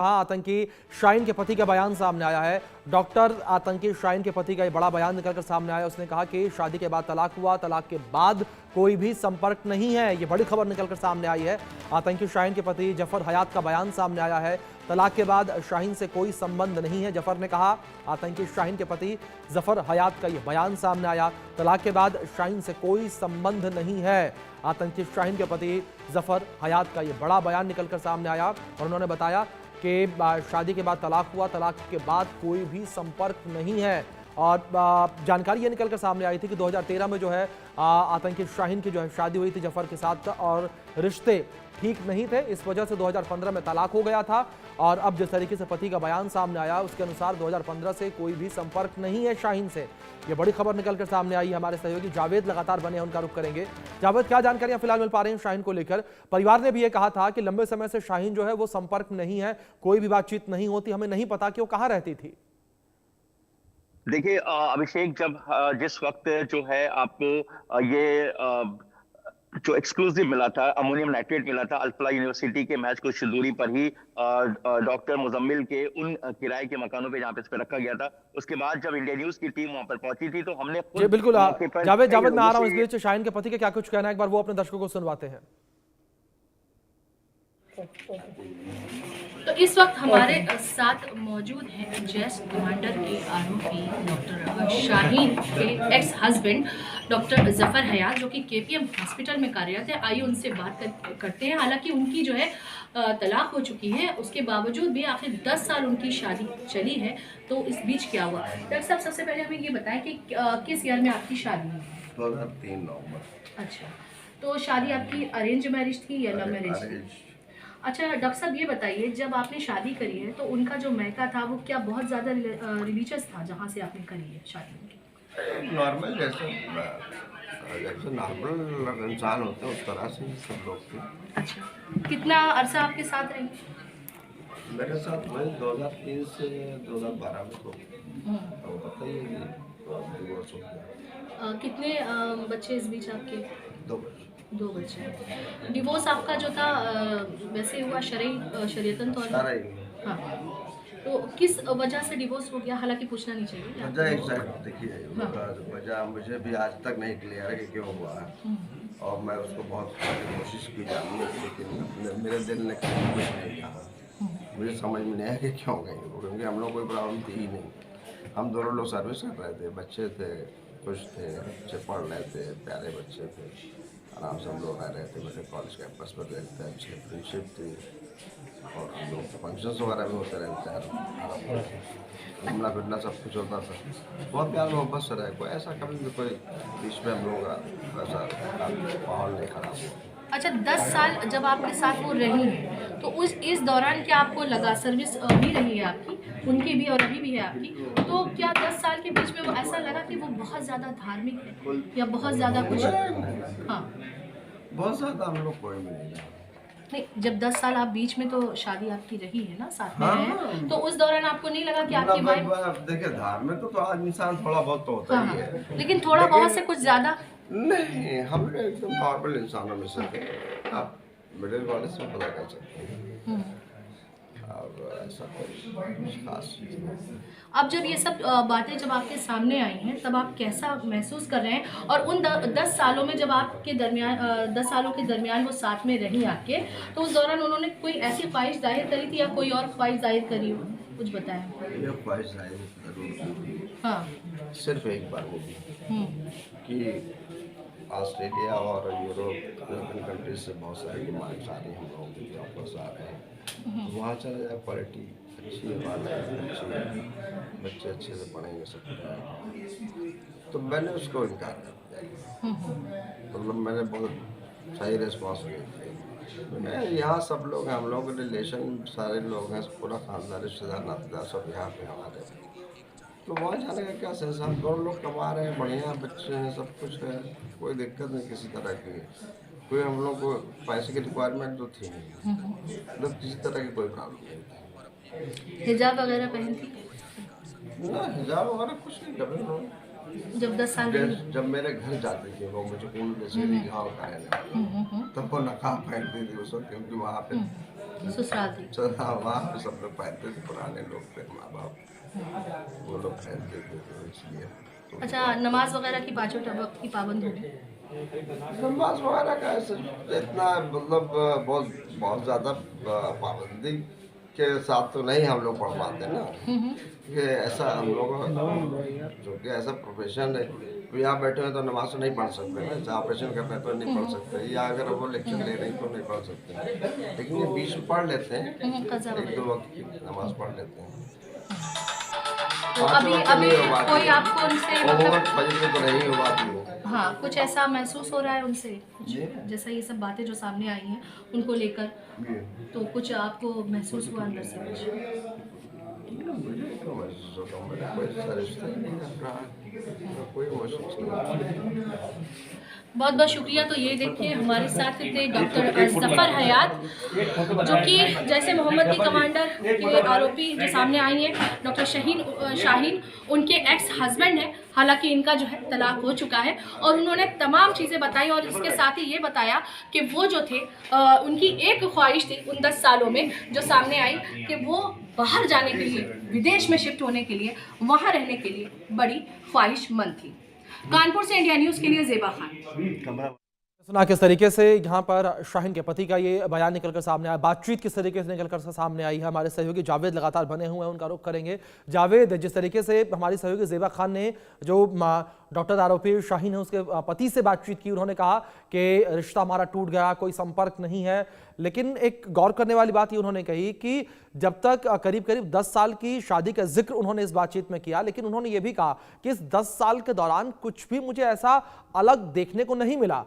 आतंकी शाहीन के पति का बयान सामने आया है। डॉक्टर आतंकी शाहीन के पति का ये बड़ा बयान निकलकर सामने आया। उसने कहा कि शादी के बाद तलाक हुआ, तलाक के बाद कोई भी संपर्क नहीं है। ये बड़ी खबर निकलकर सामने आई है। आतंकी शाहीन के पति जफर हयात का बयान सामने आया है। तलाक के बाद शाहीन से कोई संबंध नहीं है, जफर ने कहा। आतंकी शाहीन के पति जफर हयात का यह बयान सामने आया। तलाक के बाद शाहीन से कोई संबंध नहीं है। आतंकी शाहीन के पति जफर हयात का यह बड़ा बयान निकलकर सामने आया और उन्होंने बताया कि शादी के बाद तलाक हुआ, तलाक के बाद कोई भी संपर्क नहीं है। और जानकारी ये निकलकर सामने आई थी कि 2013 में जो है आतंकी शाहीन की जो है शादी हुई थी जफर के साथ और रिश्ते ठीक नहीं थे। इस वजह से 2015 में तलाक हो गया था। और अब जिस तरीके से पति का बयान सामने आया उसके अनुसार 2015 से कोई भी संपर्क नहीं है शाहीन से। ये बड़ी खबर निकलकर सामने आई है। हमारे सहयोगी जावेद लगातार बने हैं, उनका रुख करेंगे। जावेद, क्या जानकारियां फिलहाल मिल पा रही हैं शाहीन को लेकर? परिवार ने भी ये कहा था कि लंबे समय से शाहीन जो है वो संपर्क नहीं है, कोई भी बातचीत नहीं होती, हमें नहीं पता कि वो कहाँ रहती थी। देखिए अभिषेक, जब जिस वक्त जो है आपको ये जो एक्सक्लूसिव मिला था, अमोनियम नाइट्रेट मिला था अल्फला यूनिवर्सिटी के महज कुछ दूरी पर ही डॉक्टर मुजम्मिल के उन किराए के मकानों पे जहां पे इस पे रखा गया था, उसके बाद जब इंडिया न्यूज की टीम वहां पर पहुंची थी तो हमने जी खुद बिल्कुल। मौके पर जावेद मैं आ रहा हूं इस बीच। शाहीन के पति के क्या कुछ कहना है, एक बार वो अपने दर्शकों को सुनवाते हैं। तो इस वक्त हमारे साथ मौजूद हैं जैश कमांडर के आरोपी डॉक्टर शाहीन के एक्स हस्बैंड डॉक्टर जफर हयात, जो कि केपीएम हॉस्पिटल में कार्यरत है। आइए उनसे बात करते हैं। हालांकि उनकी जो है तलाक हो चुकी है, उसके बावजूद भी आखिर 10 साल उनकी शादी चली है। तो इस बीच क्या हुआ? डॉक्टर साहब, सबसे पहले हमें ये बताएं कि किस ईयर में आपकी शादी हुई? 2003 नवंबर। अच्छा, तो शादी आपकी अरेंज मैरिज थी या लव मैरिज थी? अच्छा डॉक्टर साहब, ये बताइए, जब आपने शादी करी है तो उनका जो मैका था वो क्या बहुत ज़्यादा रिलीजियस था जहाँ से आपने करी है शादी? नॉर्मल जैसे नॉर्मल इंसान होते हैं उस तरह से सब लोग थे। अच्छा, कितना अरसा आपके साथ रही? मेरे साथ वही 2003 से 2012 में तो बताइए डिवोर्स हो गया। कितने बच्चे इस बीच आपके? 2 बच्चे। 2 बच्चे। डिवोर्स आपका जो था वैसे हुआ शरीयतन तौर पर? हाँ। तो किस वजह से डिवोर्स हो गया? हालांकि पूछना नहीं चाहिए। वजह एग्जैक्ट देखिए, वजह मुझे भी आज तक नहीं क्लियर है कि क्यों हुआ है। और मैं उसको बहुत कोशिश की जानने की, लेकिन मेरे दिल ने कुछ नहीं कहा। मुझे समझ में नहीं आया कि क्यों गई, क्योंकि हम लोग कोई प्रॉब्लम थी ही नहीं। हम दोनों लोग सर्विस कर रहे थे, बच्चे थे, खुश थे, बच्चे पढ़ रहे थे, प्यारे बच्चे थे, आराम से हम लोग रह रहे थे। मेरे कॉलेज कैंपस पर रहते थे, अच्छी फ्रेंडशिप थी और हम लोग फंक्शंस वगैरह भी होते रहते हैं, घूमना फिरना सब कुछ होता था। बहुत प्यार मोहब्बत से रहे, कोई ऐसा कभी भी कोई बीच में हम लोग का वैसा माहौल नहीं खराब हुआ। अच्छा, 10 साल जब आपके साथ वो रही हैं तो इस दौरान क्या आपको लगा, सर्विस भी रही है आपकी, उनकी भी और अभी भी है आपकी, तो क्या 10 साल के बीच में वो ऐसा लगा कि वो बहुत ज़्यादा धार्मिक है या बहुत ज़्यादा कुछ? हाँ, बहुत ज़्यादा हम लोग कोई भी नहीं। नहीं, जब 10 साल आप बीच में तो शादी आपकी रही है ना, साथ में हाँ, है, तो उस दौरान आपको नहीं लगा कि आपकी वाइफ? देखिए, धार्मिक तो आज इंसान थोड़ा बहुत तो होता ही है, लेकिन थोड़ा बहुत से कुछ ज़्यादा नहीं। हम लोग एकदम नॉर्मल इंसानों में से थे। आप मिडिल वाले से पता कर सकते हैं। और ऐसा कोई खास चीज़ नहीं। अब जब ये सब बातें जब आपके सामने आई हैं तब आप कैसा महसूस कर रहे हैं? और उन 10 सालों में जब आपके दरमियान 10 सालों के दरमियान वो साथ में रही आपके, तो उस दौरान उन्होंने कोई ऐसी ख्वाहिश जाहिर करी थी या कोई और ख्वाहिश जाहिर करी हो? कुछ बताएं। ये ख्वाहिश जाहिर जरूर की, हाँ। सिर्फ एक बार होगी कि ऑस्ट्रेलिया और यूरोप यूरोपियन कंट्रीज से बहुत सारी डिमांड्स आ रही हैं, हम लोगों के ऑफर्स आ रहे हैं, तो वहाँ चले जाए। क्वालिटी अच्छी है, बात अच्छी है, बच्चे अच्छे से पढ़ेंगे, सब कुछ आएगा। तो मैंने उसको इनकार कर दिया। मतलब मैंने बहुत सही रिस्पॉन्स दिया। मैं यहाँ सब लोग हैं, हम लोग रिलेशन सारे लोग हैं, पूरा खानदान, रिश्तेदार, नातेदार सब यहाँ पे हमारे। तो वहाँ जाने का क्या सेंस? हम दोनों लोग कमा रहे हैं, बढ़िया बच्चे हैं, सब कुछ है, कोई दिक्कत नहीं किसी तरह की। कोई हम लोग को पैसे की रिक्वायरमेंट तो थी नहीं, मतलब किसी तरह की कोई प्रॉब्लम नहीं थी। हिजाब वगैरह पहनती? ना, हिजाब वगैरह कुछ नहीं, कभी नहीं। जब 10 साल रही? जब मेरे घर जाती थी वो, मुझे कौन बेचेरी गाँव का रहने वाला, तब वो नकाब पहनती थी उस वक्त, क्योंकि वहाँ पे ससुराल थी। वहाँ पे सब लोग पहनते थे, पुराने लोग थे, माँ बाप, वो लोग पहनते थे, तो इसलिए तो अच्छा, नमाज वगैरह की पाँचों वक्त की पाबंद होगी? नमाज वगैरह का ऐसे इतना मतलब बहुत बहुत ज़्यादा पाबंदी के साथ तो नहीं हम लोग पढ़ पाते ना, कि ऐसा हम लोग जो कि ऐसा प्रोफेशन है, तो यहाँ बैठे हैं तो नमाज तो नहीं पढ़ सकते ना, जहाँ ऑपरेशन कर रहे हैं तो नहीं पढ़ सकते, या अगर वो लेक्चर ले रहे हैं तो नहीं पढ़ सकते, लेकिन ये बीच में पढ़ लेते हैं, कज़ा एक दो वगैरह। वक्त की नमाज पढ़ लेते हैं। तो पाँचों अभी वक्त अभी नहीं हो पाती कोई है, आपको उनसे और मतलब, फजर में तो नहीं हो पाती है। हाँ, कुछ ऐसा महसूस हो रहा है उनसे कुछ, जी। जैसा ये सब बातें जो सामने आई हैं उनको लेकर, जी। तो कुछ आपको महसूस हुआ अंदर से कुछ? मुझे तो महसूस होता, मेरा कोई सरिश्ता ही नहीं कर रहा है, कोई महसूस नहीं। बहुत बहुत शुक्रिया। तो ये देखिए हमारे साथ थे डॉक्टर जफ़र हयात, जो कि जैसे मोहम्मद की कमांडर के आरोपी जो सामने आई हैं डॉक्टर शाहीन उनके एक्स हस्बैंड हैं। हालांकि इनका जो है तलाक हो चुका है, और उन्होंने तमाम चीज़ें बताई, और इसके साथ ही ये बताया कि वो जो थे उनकी एक ख्वाहिश थी उन 10 सालों में जो सामने आई, कि वो बाहर जाने के लिए, विदेश में शिफ्ट होने के लिए, वहाँ रहने के लिए बड़ी ख्वाहिशमंद थी। कानपुर से इंडिया न्यूज़ के लिए ज़ेबा खान। सुना किस तरीके से यहाँ पर शाहीन के पति का ये बयान निकलकर सामने आया, बातचीत किस तरीके से निकलकर सामने आई है। हमारे सहयोगी जावेद लगातार बने हुए हैं, उनका रुख करेंगे। जावेद, जिस तरीके से हमारी सहयोगी ज़ेबा खान ने जो डॉक्टर आरोपी शाहीन है उसके पति से बातचीत की, उन्होंने कहा कि रिश्ता हमारा टूट गया, कोई संपर्क नहीं है, लेकिन एक गौर करने वाली बात ये उन्होंने कही कि जब तक करीब करीब 10 साल की शादी का जिक्र उन्होंने इस बातचीत में किया, लेकिन उन्होंने ये भी कहा कि इस 10 साल के दौरान कुछ भी मुझे ऐसा अलग देखने को नहीं मिला।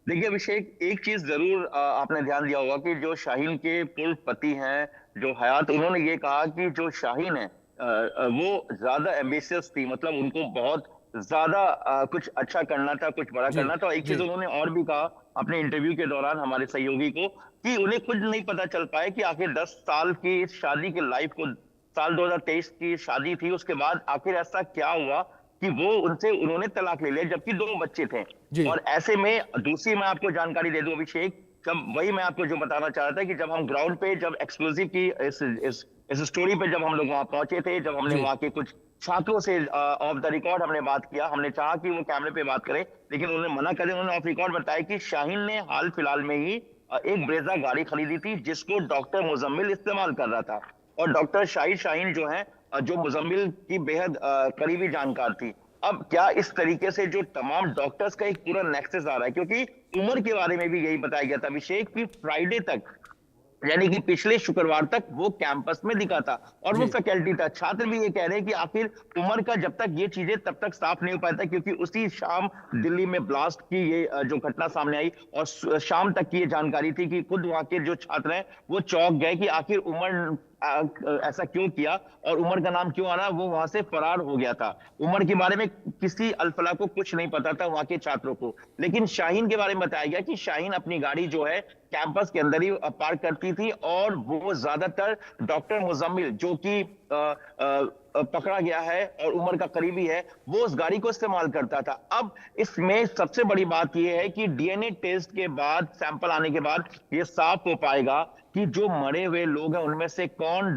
देखिए अभिषेक, एक चीज जरूर आपने ध्यान दिया होगा कि जो शाहीन के पूर्व पति हैं जो हयात, उन्होंने ये कहा कि जो शाहीन है वो ज्यादा एम्बिशियस थी, मतलब उनको बहुत ज्यादा कुछ अच्छा करना था, कुछ बड़ा जी, करना था। और एक जी। चीज उन्होंने और भी कहा अपने इंटरव्यू के दौरान हमारे सहयोगी को, कि उन्हें खुद नहीं पता चल पाया कि आखिर 10 साल की इस शादी के लाइफ को, साल 2023 की शादी थी, उसके बाद आखिर ऐसा क्या हुआ कि वो उन्होंने तलाक ले लिया, जबकि 2 बच्चे थे। जी। और ऐसे में दूसरी मैं आपको जानकारी दे दूं अभिषेक, जब वही मैं आपको जो बताना चाह रहा था कि जब हम ग्राउंड पे, जब एक्सक्लूसिव की इस स्टोरी पे जब हम लोग वहां पहुंचे थे, जब हमने जी। वहां के कुछ छात्रों से ऑफ द रिकॉर्ड हमने बात किया, हमने चाहा कि वो कैमरे पे बात करें, लेकिन उन्होंने मना कर दिया। उन्होंने ऑफ रिकॉर्ड बताया कि शाहीन ने हाल फिलहाल में ही एक ब्रेजा गाड़ी खरीदी थी, जिसको डॉक्टर मुजम्मिल इस्तेमाल कर रहा था। और डॉक्टर शाहीन जो है, जो मुजम्मिल की बेहद करीबी जानकार थी। अब क्या इस तरीके से जो तमाम डॉक्टर्स का एक पूरा नेक्सस आ रहा है, क्योंकि उम्र के बारे में भी यही बताया गया था अभिषेक कि फ्राइडे तक, यानी कि पिछले शुक्रवार तक वो कैंपस में दिखा था और वो जी। फैकल्टी था। छात्र भी ये कह रहे हैं कि आखिर उमर का जब तक ये चीजें तब तक साफ नहीं हो पाता, क्योंकि उसी शाम दिल्ली में ब्लास्ट की ये जो घटना सामने आई, और शाम तक की ये जानकारी थी कि खुद वहां के जो छात्र हैं वो चौंक गए कि आखिर उमर ऐसा क्यों किया, और उमर का नाम क्यों आना, वो वहां से फरार हो गया था। उमर के बारे में किसी अल्फला को कुछ नहीं पता था, वहां के छात्रों को। लेकिन शाहीन के बारे में बताया गया कि शाहीन अपनी गाड़ी जो है कैंपस के अंदर ही पार्क करती थी, और वो ज्यादातर डॉक्टर मुजम्मिल, जो कि पकड़ा गया है और उमर का करीबी है, वो उस गाड़ी को इस्तेमाल करता था। अब इसमें सबसे बड़ी बात यह है कि डीएनए टेस्ट के बाद, सैंपल आने के बाद ये साफ हो पाएगा कि जो मरे हुए लोग हैं उनमें से कौन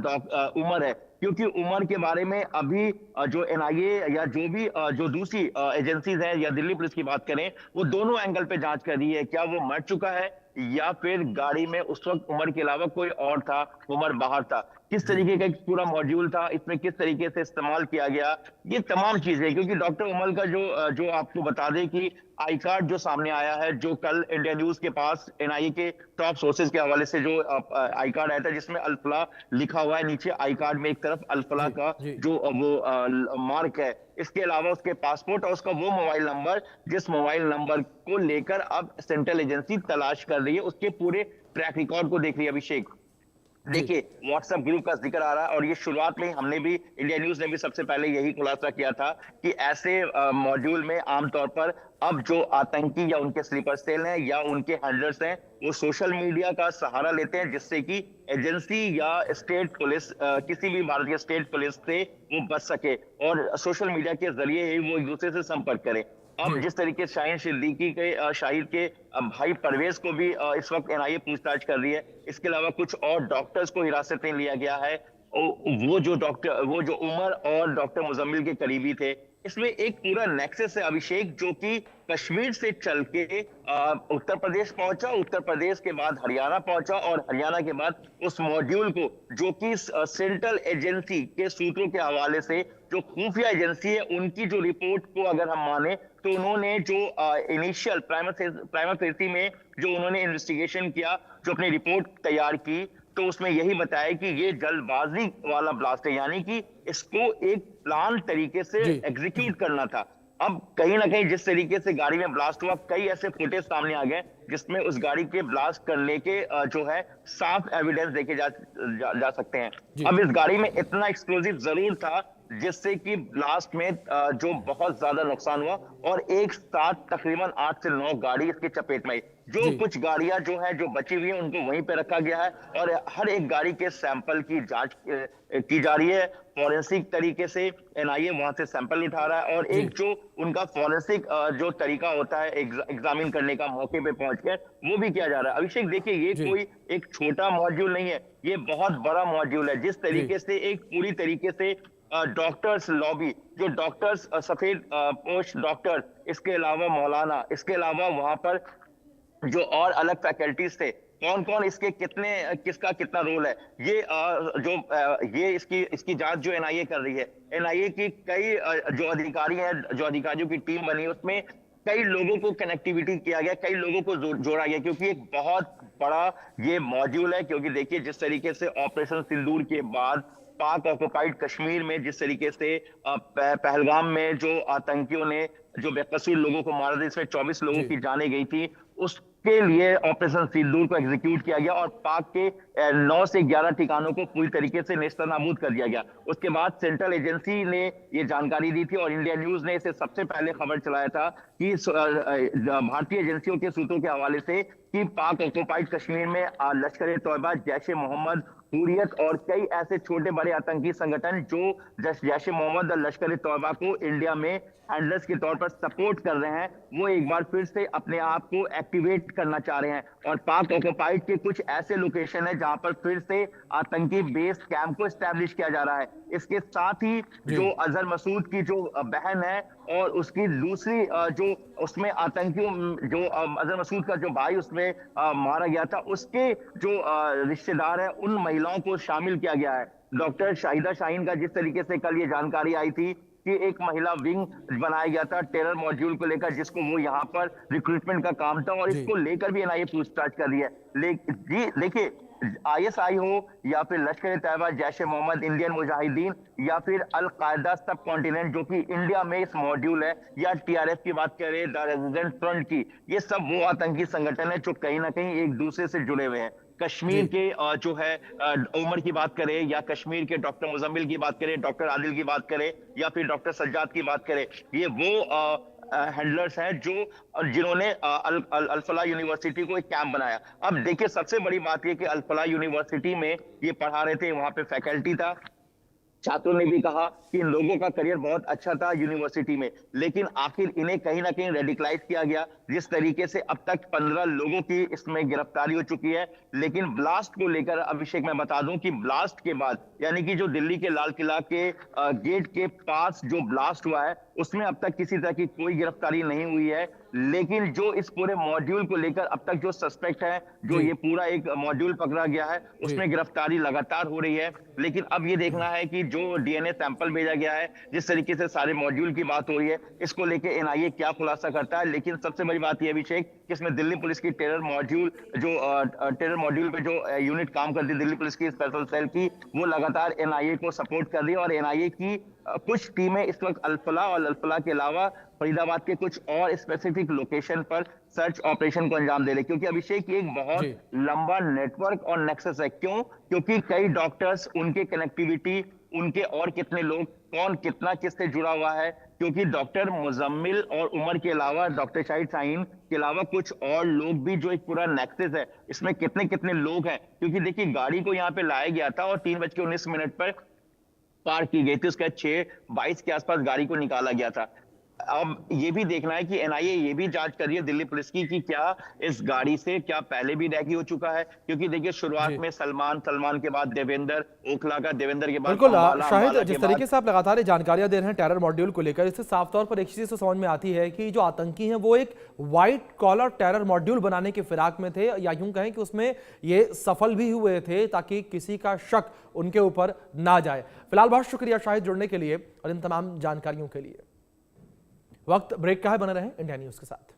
उमर है, क्योंकि उमर के बारे में अभी जो एनआईए या जो भी जो दूसरी एजेंसीज हैं या दिल्ली पुलिस की बात करें, वो दोनों एंगल पे जांच कर रही है। क्या वो मर चुका है, या फिर गाड़ी में उस वक्त उमर के अलावा कोई और था, उमर बाहर था, किस तरीके का एक पूरा मॉड्यूल था, इसमें किस तरीके से इस्तेमाल किया गया, ये तमाम चीजें। क्योंकि डॉक्टर उमर का जो आपको बता दें कि आई कार्ड जो सामने आया है, जो कल इंडिया न्यूज के पास एनआईए के टॉप सोर्सेज के हवाले से जो आई कार्ड आया था, जिसमें अल्फला लिखा हुआ है नीचे आई कार्ड में, एक तरफ अल्फला जी, का जी। जो वो मार्क है, इसके अलावा उसके पासपोर्ट और उसका वो मोबाइल नंबर, जिस मोबाइल नंबर को लेकर अब सेंट्रल एजेंसी तलाश कर रही है, उसके पूरे ट्रैक रिकॉर्ड को देख रही है अभिषेक। देखिए व्हाट्सएप ग्रुप का जिक्र आ रहा है और ये शुरुआत में ही हमने भी इंडिया न्यूज ने भी सबसे पहले यही खुलासा किया था कि ऐसे मॉड्यूल में आमतौर पर अब जो आतंकी या उनके स्लीपर सेल हैं या उनके हैंडलर्स हैं वो सोशल मीडिया का सहारा लेते हैं जिससे कि एजेंसी या स्टेट पुलिस किसी भी भारतीय स्टेट पुलिस से वो बच सके और सोशल मीडिया के जरिए ही वो एक दूसरे से संपर्क करें। अब जिस तरीके से शाहीन सिद्दीकी के शाहिद के भाई परवेज को भी इस वक्त एनआईए पूछताछ कर रही है। इसके अलावा कुछ और डॉक्टर्स को हिरासत में लिया गया है। वो जो उमर और डॉक्टर मुजम्मिल के करीबी थे। इसमें एक पूरा नेक्सस है अभिषेक, जो कि कश्मीर से चल के उत्तर प्रदेश पहुंचा, उत्तर प्रदेश के बाद हरियाणा पहुंचा और हरियाणा के बाद उस मॉड्यूल को जो कि सेंट्रल एजेंसी के सूत्रों के हवाले से जो खुफिया एजेंसी है उनकी जो रिपोर्ट को अगर हम माने तो उन्होंने जो इनिशियल प्राइमरी फेसी में जो उन्होंने इन्वेस्टिगेशन किया, जो अपनी रिपोर्ट तैयार की, तो उसमें यही बताया कि ये जल्दबाजी वाला ब्लास्ट है, यानी कि इसको एक प्लान तरीके से एग्जीक्यूट करना था। अब कहीं ना कहीं जिस तरीके से गाड़ी में ब्लास्ट हुआ, कई ऐसे फुटेज सामने आ गए जिसमें उस गाड़ी के ब्लास्ट करने के जो है साफ एविडेंस देखे जा सकते हैं। अब इस गाड़ी में इतना एक्सप्लोजिव जरूर था जिससे कि ब्लास्ट में जो बहुत ज्यादा नुकसान हुआ और एक साथ तकरीबन 8 से 9 गाड़ी इसके चपेट में आई। जो कुछ गाड़ियां जो है जो बची हुई है उनको वहीं पे रखा गया है और हर एक गाड़ी के सैंपल की जांच की जा रही है। फॉरेंसिक तरीके से एनआईए वहां से सैंपल उठा रहा है और एक जो उनका फॉरेंसिक जो तरीका होता है एग्जामिन करने का मौके पे पहुंचकर, वो भी किया जा रहा है। अभिषेक देखिए, ये कोई एक छोटा मॉड्यूल नहीं है, ये बहुत बड़ा मॉड्यूल है। जिस तरीके से एक पूरी तरीके से डॉक्टर्स लॉबी, जो डॉक्टर्स सफेद पोस्ट डॉक्टर, इसके अलावा मौलाना, इसके अलावा वहां पर जो और अलग फैकल्टीज थे, कौन कौन इसके किसका कितना रोल है, ये इसकी जांच जो एनआईए कर रही है। एनआईए की कई जो अधिकारी हैं, जो अधिकारियों की टीम बनी, उसमें कई लोगों को कनेक्टिविटी किया गया, कई लोगों को जोड़ा गया, क्योंकि एक बहुत बड़ा ये मॉड्यूल है। क्योंकि देखिए जिस तरीके से ऑपरेशन सिंदूर के बाद पाक ऑक्युपाइड कश्मीर में जिस तरीके से पहलगाम में जो आतंकियों ने जो बेकसूर लोगों को मारा था, इसमें 24 लोगों की जानें गई थी, उसके लिए ऑपरेशन सिंदूर को एग्जीक्यूट किया गया और पाक के 9 से 11 ठिकानों को पूरी तरीके से नेस्तनाबूद कर दिया गया। उसके बाद सेंट्रल एजेंसी ने ये जानकारी दी थी और इंडिया न्यूज ने इसे सबसे पहले खबर चलाया था कि भारतीय एजेंसियों के सूत्रों के हवाले से कि पाक ऑक्युपाइड कश्मीर में लश्कर ए तौबा, जैश ए मोहम्मद, हुर्रियत और कई ऐसे छोटे बड़े आतंकी संगठन जो जैश ए मोहम्मद और लश्कर ए तौबा को इंडिया में हैंडलर्स के तौर पर सपोर्ट कर रहे हैं, वो एक बार फिर से अपने आप को एक्टिवेट करना चाह रहे हैं। और पाक ऑक्युपाइड के कुछ ऐसे लोकेशन है जहां पर फिर से आतंकी बेस कैंप को एस्टैब्लिश किया जा रहा है। इसके साथ ही जो अजहर मसूद की जो बहन है और उसकी दूसरी जो उसमें आतंकियों जो अजहर मसूद का जो भाई उसमें मारा गया था, उसके जो रिश्तेदार है, उन महिलाओं को शामिल किया गया है। डॉक्टर शाहिदा शाहीन का जिस तरीके से कल ये जानकारी आई थी कि एक महिला विंग बनाया गया था टेरर मॉड्यूल को लेकर, जिसको वो यहाँ पर रिक्रूटमेंट का काम था और इसको लेकर भी एनआईए पूछताछ कर रही है। देखिए आईएसआई हो या फिर लश्कर ए तैयबा, जैश ए मोहम्मद, इंडियन मुजाहिदीन या फिर अल कायदा सब कॉन्टिनेंट जो कि इंडिया में इस मॉड्यूल है, या टीआरएफ की बात करें, द रेजिडेंट फ्रंट की, ये सब वो आतंकी संगठन है जो कहीं ना कहीं एक दूसरे से जुड़े हुए हैं। कश्मीर के जो है उमर की बात करें या कश्मीर के डॉक्टर मुजम्मिल की बात करें, डॉक्टर आदिल की बात करें या फिर डॉक्टर सज्जाद की बात करें, ये वो हैंडलर्स हैं जो जिन्होंने अल-फलाह यूनिवर्सिटी को एक कैंप बनाया। अब देखिए सबसे बड़ी बात ये कि अल-फलाह यूनिवर्सिटी में ये पढ़ा रहे थे, वहां पे फैकल्टी था, छात्रों ने भी कहा कि इन लोगों का करियर बहुत अच्छा था यूनिवर्सिटी में, लेकिन आखिर इन्हें कहीं ना कहीं रेडिकलाइज किया गया। जिस तरीके से अब तक 15 लोगों की इसमें गिरफ्तारी हो चुकी है। लेकिन ब्लास्ट को लेकर अभिषेक मैं बता दूं कि ब्लास्ट के बाद, यानी कि जो दिल्ली के लाल किला के गेट के पास जो ब्लास्ट हुआ है, उसमें अब तक किसी तरह की कोई गिरफ्तारी नहीं हुई है। लेकिन जो इस पूरे मॉड्यूल को लेकर अब तक जो सस्पेक्ट है, जो ये पूरा एक मॉड्यूल पकड़ा गया है, उसमें गिरफ्तारी लगातार हो रही है। लेकिन अब ये देखना है कि जो डीएनए सैंपल भेजा गया है, जिस तरीके से सारे मॉड्यूल की बात हो रही है, इसको लेकर एनआईए क्या खुलासा करता है। लेकिन सबसे बड़ी बात यह अभिषेक कि इसमें दिल्ली पुलिस की टेरर मॉड्यूल पे जो यूनिट काम करती है, दिल्ली पुलिस की स्पेशल सेल की, वो लगातार एनआईए को सपोर्ट कर रही है। और एनआईए की कुछ टीमें इस वक्त अल-फलाह और अल-फलाह के अलावा फरीदाबाद के कुछ और स्पेसिफिक लोकेशन पर सर्च ऑपरेशन को अंजाम दे रहे, क्योंकि अभिषेक ये एक बहुत जी। लंबा नेटवर्क और नेक्सस है। क्यों? क्योंकि कई डॉक्टर्स, उनके कनेक्टिविटी, उनके और कितने लोग, कौन कितना किससे जुड़ा हुआ है, क्योंकि डॉक्टर मुजम्मिल और उमर के अलावा, डॉक्टर शाहिद शाहीन के अलावा कुछ और लोग भी, जो एक पूरा नेक्सस है, इसमें कितने कितने लोग हैं। क्योंकि देखिए गाड़ी को यहाँ पे लाया गया था और 3:19 पर पार की गई थी, उसके बाद 6:22 के आसपास गाड़ी को निकाला गया था। अब ये भी देखना है कि एनआईए ये भी जांच कर रही है दिल्ली पुलिस की कि क्या इस गाड़ी से क्या पहले भी रैकी हो चुका है, क्योंकि देखिए शुरुआत जी। में सलमान के बाद देवेंद्र, ओखला का, देवेंद्र के बाद बिल्कुल अंबाला, शाहिद, अंबाला जिस के तरीके बाद से आप लगातार ये जानकारियां दे रहे हैं टेरर मॉड्यूल को लेकर, इससे साफ तौर पर एक चीज तो समझ में आती है कि जो आतंकी हैं वो एक व्हाइट कॉलर टेरर मॉड्यूल बनाने के फिराक में थे, या यूं कहें कि उसमें ये सफल भी हुए थे ताकि किसी का शक उनके ऊपर ना जाए। फिलहाल बहुत शुक्रिया शाहिद जुड़ने के लिए और इन तमाम जानकारियों के लिए। वक्त ब्रेक का है, बने रहें इंडिया न्यूज के साथ।